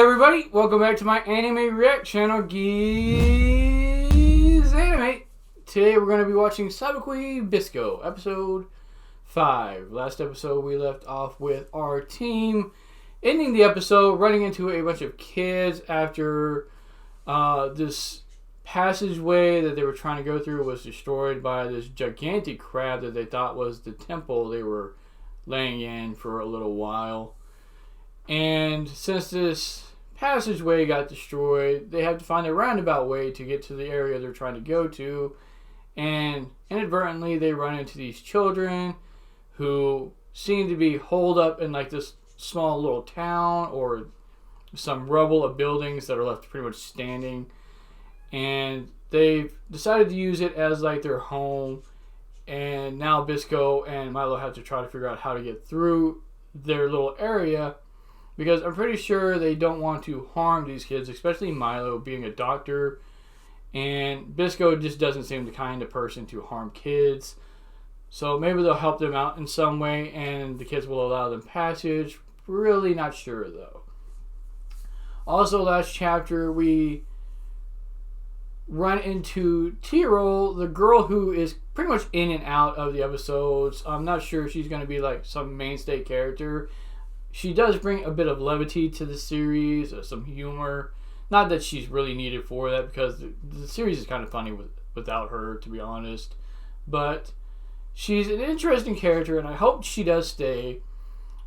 everybody, welcome back to my anime react channel, Gizanime. Today we're going to be watching Sabikui Bisco, episode 5. Last episode we left off with our team ending the episode, running into a bunch of kids after this passageway that they were trying to go through was destroyed by this gigantic crab that they thought was the temple they were laying in for a little while. And since this passageway got destroyed, they have to find a roundabout way to get to the area they're trying to go to. And inadvertently, they run into these children who seem to be holed up in like this small little town or some rubble of buildings that are left pretty much standing. And they've decided to use it as like their home. And now Bisco and Milo have to try to figure out how to get through their little area, because I'm pretty sure they don't want to harm these kids, especially Milo being a doctor. And Bisco just doesn't seem the kind of person to harm kids. So maybe they'll help them out in some way and the kids will allow them passage. Really not sure though. Also, last chapter we run into Tiro, the girl who is pretty much in and out of the episodes. I'm not sure if she's going to be like some mainstay character. She does bring a bit of levity to the series, some humor. Not that she's really needed for that, because the series is kind of funny without her, to be honest. But she's an interesting character, and I hope she does stay.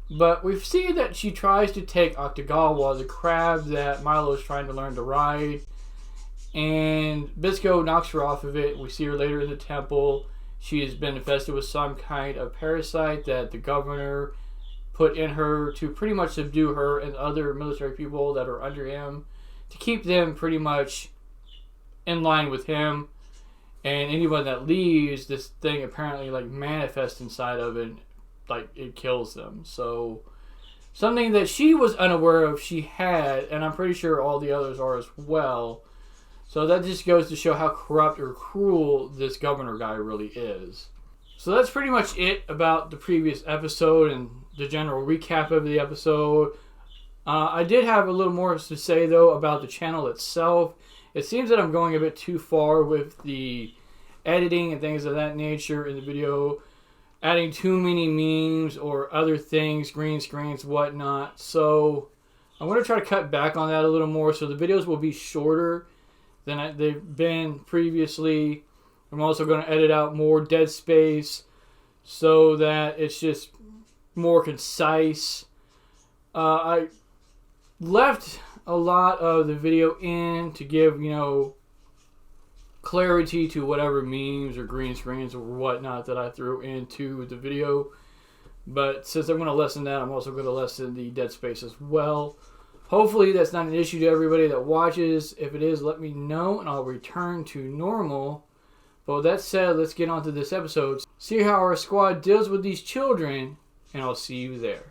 But we've seen that she tries to take Octogawa, the crab that Milo is trying to learn to ride. And Bisco knocks her off of it. We see her later in the temple. She has been infested with some kind of parasite that the governor put in her to pretty much subdue her and other military people that are under him, to keep them pretty much in line with him. And anyone that leaves, this thing apparently like manifests inside of it, like it kills them. So something that she was unaware of she had, and I'm pretty sure all the others are as well. So that just goes to show how corrupt or cruel this governor guy really is. So that's pretty much it about the previous episode and the general recap of the episode. I did have a little more to say though about the channel itself. It seems that I'm going a bit too far with the editing and things of that nature in the video, adding too many memes or other things, green screens, whatnot. So I'm going to try to cut back on that a little more, so the videos will be shorter than they've been previously. I'm also going to edit out more dead space so that it's just more concise. I left a lot of the video in to give, clarity to whatever memes or green screens or whatnot that I threw into the video. But since I'm going to lessen that, I'm also going to lessen the dead space as well. Hopefully that's not an issue to everybody that watches. If it is, let me know and I'll return to normal. But with that said, let's get on to this episode. See how our squad deals with these children, and I'll see you there.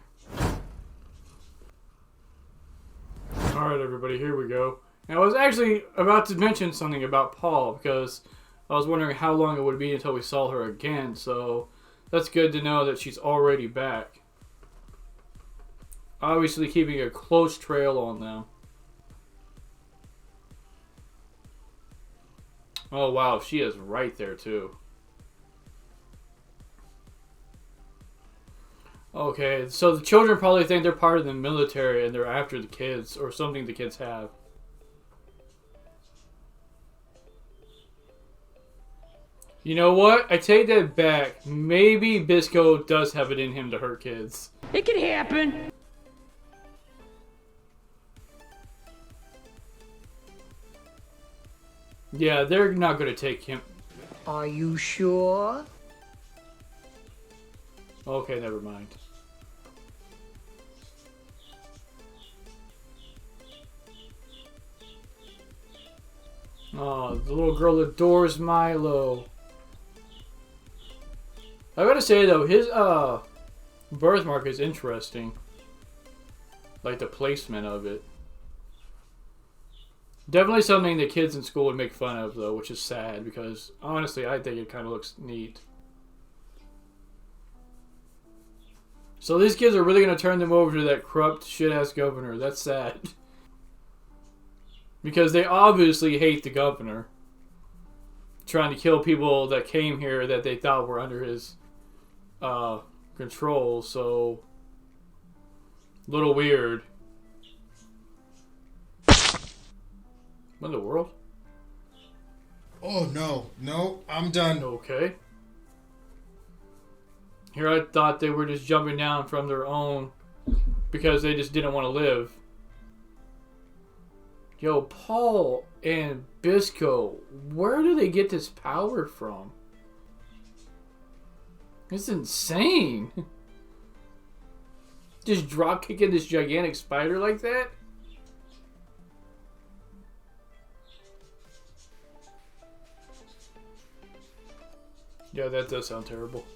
Alright everybody, here we go. And I was actually about to mention something about Paul, because I was wondering how long it would be until we saw her again. So that's good to know that she's already back. Obviously keeping a close trail on them. Oh wow, she is right there too. Okay, so the children probably think they're part of the military and they're after the kids or something the kids have. You know what? I take that back. Maybe Bisco does have it in him to hurt kids. It can happen. Yeah, they're not going to take him. Are you sure? Okay, never mind. Oh, the little girl adores Milo. I gotta say though, his birthmark is interesting. Like the placement of it. Definitely something that kids in school would make fun of though, which is sad because honestly I think it kind of looks neat. So these kids are really going to turn them over to that corrupt shit-ass governor. That's sad. Because they obviously hate the governor. Trying to kill people that came here that they thought were under his control. So, a little weird. What in the world? Oh, no. No, I'm done. Okay. Here I thought they were just jumping down from their own because they just didn't want to live. Yo, Paul and Bisco, where do they get this power from? It's insane. Just drop kicking this gigantic spider like that? Yeah, that does sound terrible.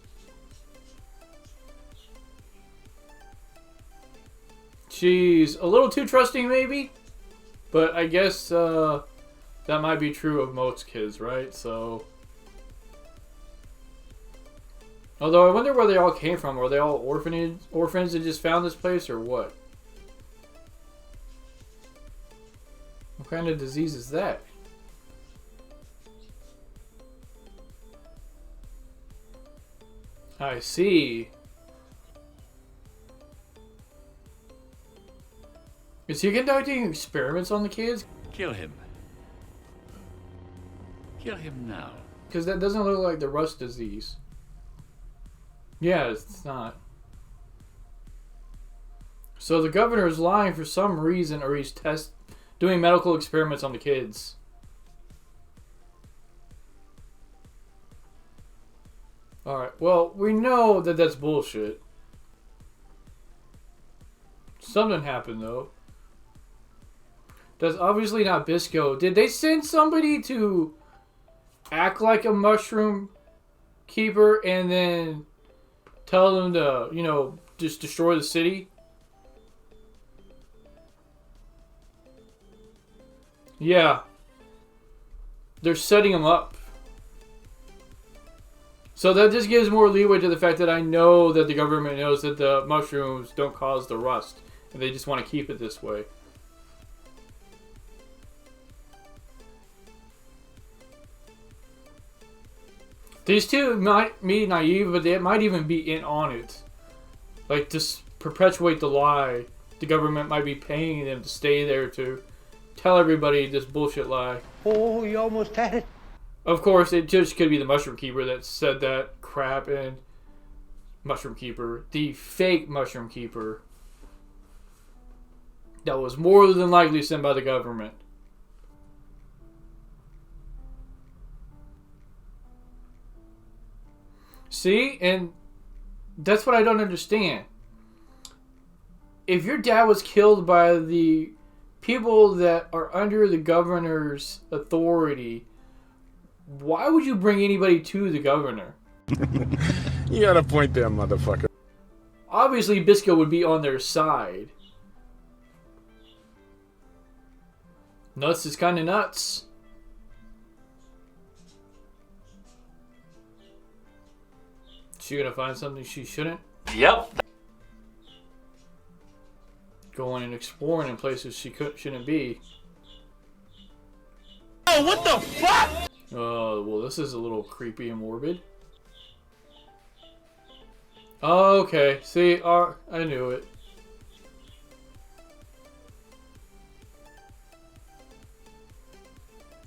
She's a little too trusting, maybe? But I guess that might be true of most kids, right? So, although I wonder where they all came from. Are they all orphans that just found this place, or what? What kind of disease is that? I see. Is he conducting experiments on the kids? Kill him. Kill him now. Because that doesn't look like the rust disease. Yeah, it's not. So the governor is lying for some reason, or he's doing medical experiments on the kids. Alright, well, we know that that's bullshit. Something happened, though. That's obviously not Bisco. Did they send somebody to act like a mushroom keeper and then tell them to, you know, just destroy the city? Yeah. They're setting them up. So that just gives more leeway to the fact that I know that the government knows that the mushrooms don't cause the rust. And they just want to keep it this way. These two might be naive, but they might even be in on it. Like, just perpetuate the lie. The government might be paying them to stay there to tell everybody this bullshit lie. Oh, you almost had it. Of course, it just could be the Mushroom Keeper that said that crap, and Mushroom Keeper, the fake Mushroom Keeper, that was more than likely sent by the government. See? And that's what I don't understand. If your dad was killed by the people that are under the governor's authority, why would you bring anybody to the governor? You got a point there, motherfucker. Obviously, Bisco would be on their side. Nuts is kind of nuts. She gonna find something she shouldn't? Yep. Going and exploring in places she shouldn't be. Oh, what the fuck? Oh, well, this is a little creepy and morbid. Okay, see, I knew it.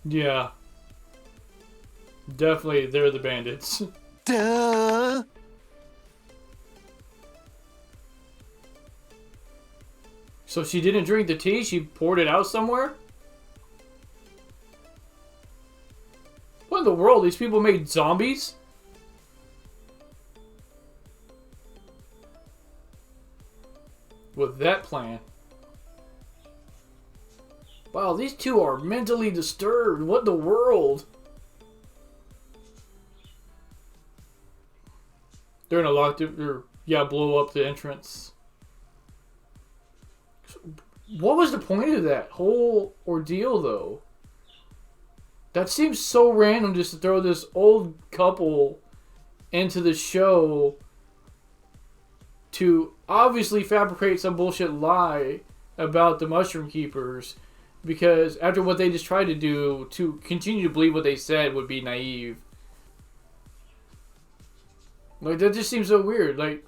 Yeah. Definitely, they're the bandits. Duh. So she didn't drink the tea? She poured it out somewhere? What in the world? These people made zombies? With that plan. Wow, these two are mentally disturbed. What in the world? They're gonna lock the, blow up the entrance. What was the point of that whole ordeal, though? That seems so random, just to throw this old couple into the show to obviously fabricate some bullshit lie about the Mushroom Keepers, Because after what they just tried to do, to continue to believe what they said would be naive. Like, that just seems so weird. Like,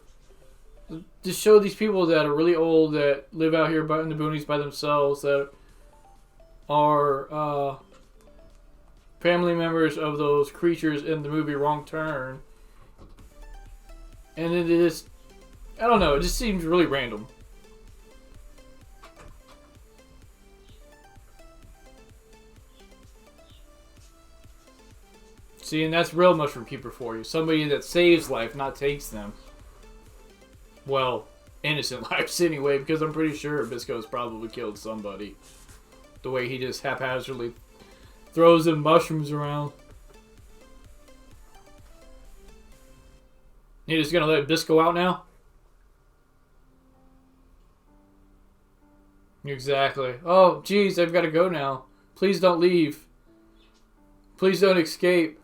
just show these people that are really old, that live out here in the boonies by themselves, that are family members of those creatures in the movie Wrong Turn. And it is, I don't know, it just seems really random. See, and that's real Mushroom Keeper for you. Somebody that saves life, not takes them. Well, innocent lives anyway, because I'm pretty sure Bisco's probably killed somebody. The way he just haphazardly throws them mushrooms around. You're just gonna let Bisco out now? Exactly. Oh, geez, I've got to go now. Please don't leave. Please don't escape.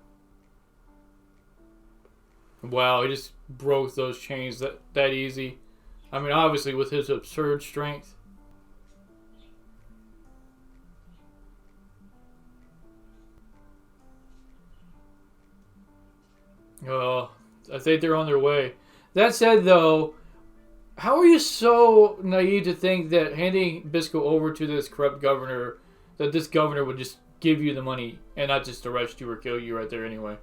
Wow, he just broke those chains that easy. I mean, obviously with his absurd strength. Oh, I think they're on their way. That said, though, how are you so naive to think that handing Bisco over to this corrupt governor, that this governor would just give you the money and not just arrest you or kill you right there anyway?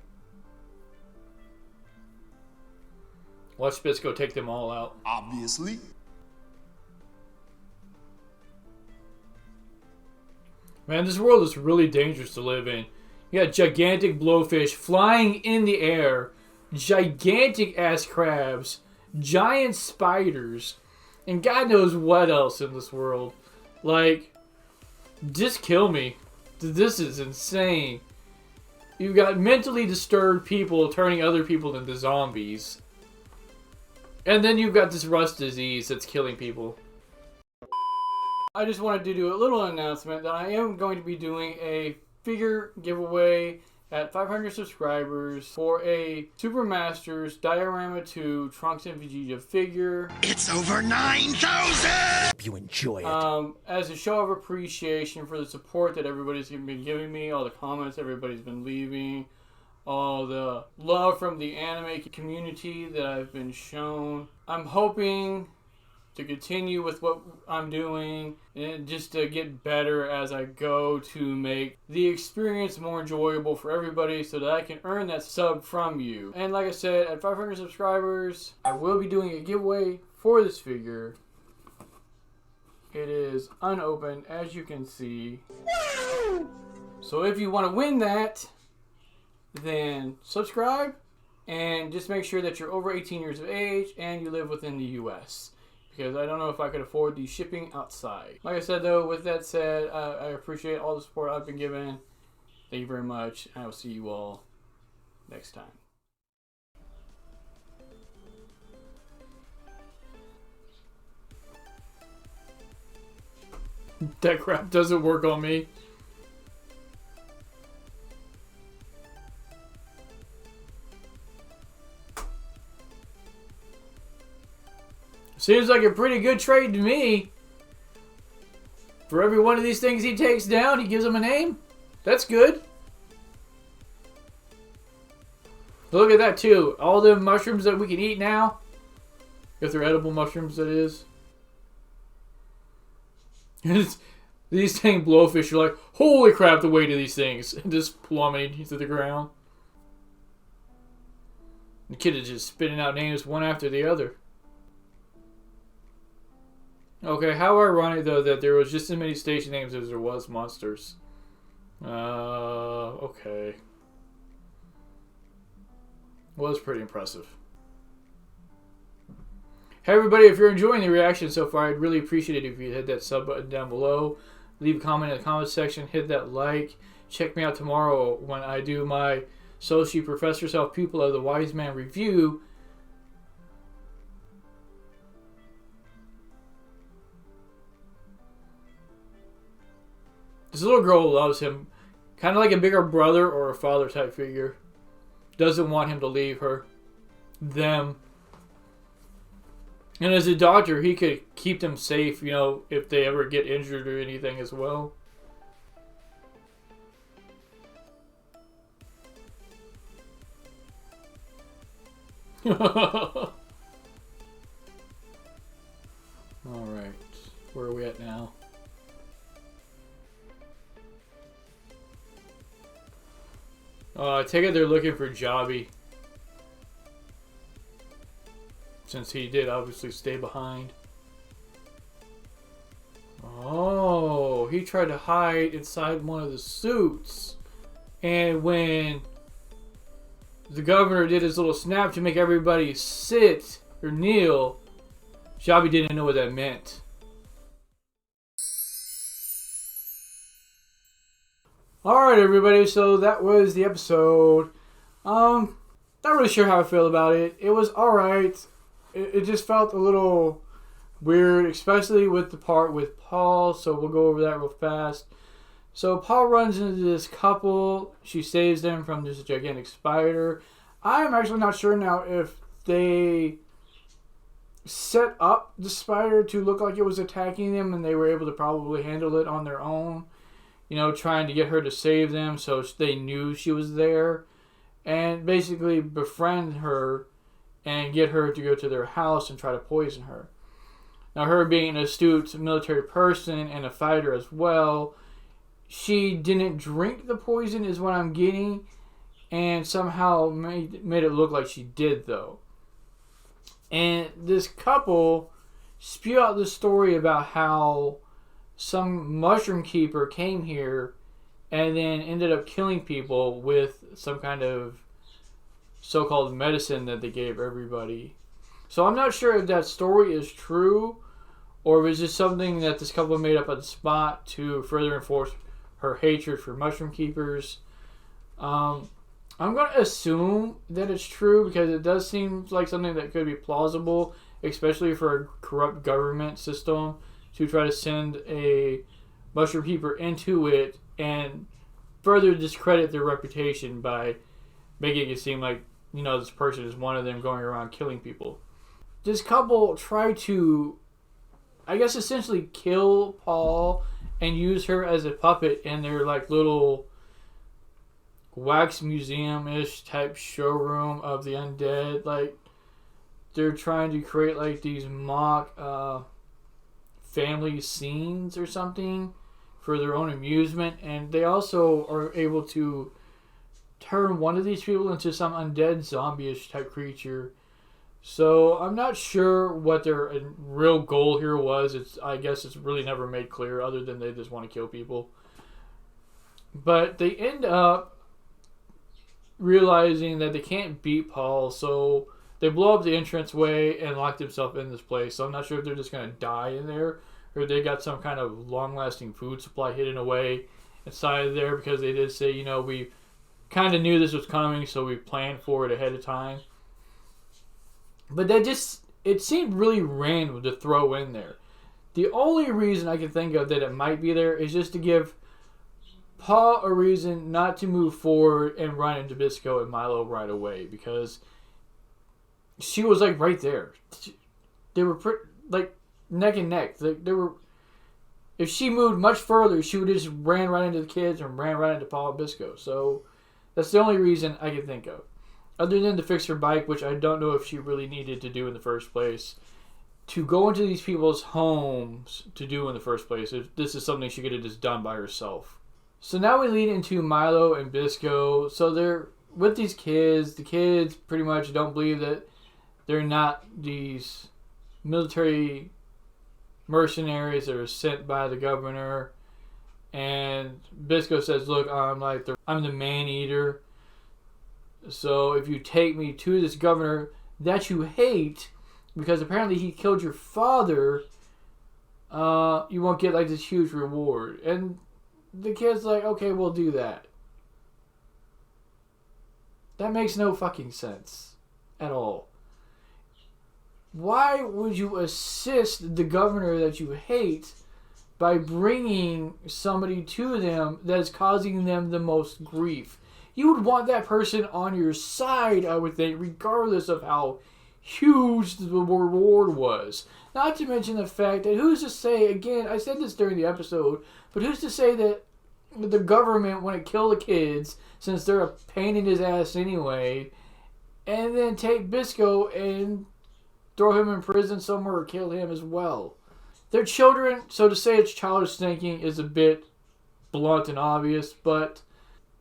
Watch Bisco take them all out. Obviously. Man, this world is really dangerous to live in. You got gigantic blowfish flying in the air, gigantic ass crabs, giant spiders, and God knows what else in this world. Like, just kill me. This is insane. You've got mentally disturbed people turning other people into zombies. And then you've got this rust disease that's killing people. I just wanted to do a little announcement that I am going to be doing a figure giveaway at 500 subscribers for a Super Masters Diorama 2 Trunks and Vegeta figure. It's over 9,000! Hope you enjoy it. As a show of appreciation for the support that everybody's been giving me, all the comments everybody's been leaving, all the love from the anime community that I've been shown. I'm hoping to continue with what I'm doing and just to get better as I go to make the experience more enjoyable for everybody so that I can earn that sub from you. And like I said, at 500 subscribers, I will be doing a giveaway for this figure. It is unopened, as you can see. So if you want to win that, then subscribe and just make sure that you're over 18 years of age and you live within the US, because I don't know if I could afford the shipping outside. Like I said, though, with that said, I appreciate all the support I've been given. Thank you very much, and I will see you all next time. That crap doesn't work on me. Seems like a pretty good trade to me. For every one of these things he takes down, he gives them a name. That's good. Look at that too. All the mushrooms that we can eat now. If they're edible mushrooms, that is. These dang blowfish are like, holy crap, the weight of these things. And just plummeting to the ground. The kid is just spitting out names one after the other. Okay, how ironic though that there was just as many station names as there was monsters. Okay. Was pretty impressive. Hey everybody, if you're enjoying the reaction so far, I'd really appreciate it if you hit that sub button down below. Leave a comment in the comment section, hit that like. Check me out tomorrow when I do my Soshi Professor Self Pupil of the Wise Man review. This little girl loves him. Kind of like a bigger brother or a father type figure. Doesn't want him to leave her. Them. And as a doctor, he could keep them safe, you know, if they ever get injured or anything as well. Alright. Where are we at now? I take it they're looking for Jobby. Since he did obviously stay behind. Oh, he tried to hide inside one of the suits. And when the governor did his little snap to make everybody sit or kneel, Jobby didn't know what that meant. Alright everybody, so that was the episode. Not really sure how I feel about it. It was alright. It just felt a little weird, especially with the part with Paul, so we'll go over that real fast. So Paul runs into this couple. She saves them from this gigantic spider. I'm actually not sure now if they set up the spider to look like it was attacking them and they were able to probably handle it on their own. You know, trying to get her to save them so they knew she was there. And basically befriend her and get her to go to their house and try to poison her. Now, her being an astute military person and a fighter as well, she didn't drink the poison is what I'm getting. And somehow made it look like she did, though. And this couple spew out the story about how some mushroom keeper came here and then ended up killing people with some kind of so-called medicine that they gave everybody. So I'm not sure if that story is true or if it's just something that this couple made up on the spot to further enforce her hatred for mushroom keepers. I'm going to assume that it's true because it does seem like something that could be plausible, especially for a corrupt government system, to try to send a mushroom keeper into it and further discredit their reputation by making it seem like, you know, this person is one of them going around killing people. This couple tried to, I guess, essentially kill Paul and use her as a puppet in their like little wax museum-ish type showroom of the undead. Like, they're trying to create like these mock family scenes or something for their own amusement, and they also are able to turn one of these people into some undead zombie-ish type creature. So I'm not sure what their real goal here was. I guess it's really never made clear other than they just want to kill people. But they end up realizing that they can't beat Paul, so they blow up the entranceway and lock themselves in this place. So I'm not sure if they're just going to die in there or if they got some kind of long-lasting food supply hidden away inside of there, because they did say, you know, we kind of knew this was coming, so we planned for it ahead of time. But it seemed really random to throw in there. The only reason I can think of that it might be there is just to give Paul a reason not to move forward and run into Bisco and Milo right away, because she was like right there. They were like neck and neck. They were. If she moved much further, she would have just ran right into the kids and ran right into Paul and Bisco. So that's the only reason I can think of. Other than to fix her bike, which I don't know if she really needed to do in the first place. To go into these people's homes to do in the first place. If this is something she could have just done by herself. So now we lead into Milo and Bisco. So they're with these kids. The kids pretty much don't believe that they're not these military mercenaries that are sent by the governor. And Bisco says, look, I'm the man-eater. So if you take me to this governor that you hate, because apparently he killed your father, you won't get like this huge reward. And the kid's like, okay, we'll do that. That makes no fucking sense at all. Why would you assist the governor that you hate by bringing somebody to them that's causing them the most grief? You would want that person on your side, I would think, regardless of how huge the reward was. Not to mention the fact that who's to say, again, I said this during the episode, but who's to say that the government wouldn't kill the kids, since they're a pain in his ass anyway, and then take Bisco and throw him in prison somewhere or kill him as well. They're children, so to say it's childish thinking is a bit blunt and obvious, but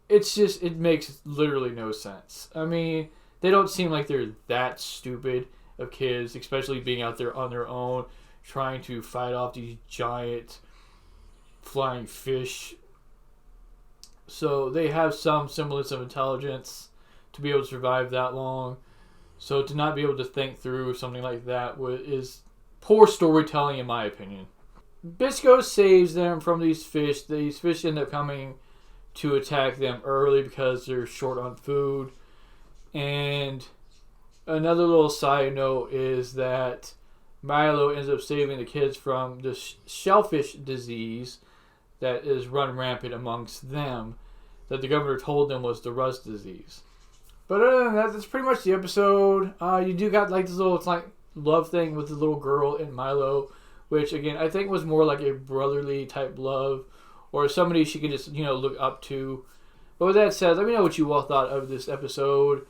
it makes literally no sense. I mean, they don't seem like they're that stupid of kids, especially being out there on their own, trying to fight off these giant flying fish. So they have some semblance of intelligence to be able to survive that long. So to not be able to think through something like that is poor storytelling, in my opinion. Bisco saves them from these fish. These fish end up coming to attack them early because they're short on food. And another little side note is that Milo ends up saving the kids from the shellfish disease that is run rampant amongst them, that the governor told them was the rust disease. But other than that, that's pretty much the episode. You do got like this little love thing with the little girl and Milo, which again I think was more like a brotherly type love, or somebody she could just look up to. But with that said, let me know what you all thought of this episode,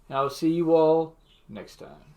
and I'll see you all next time.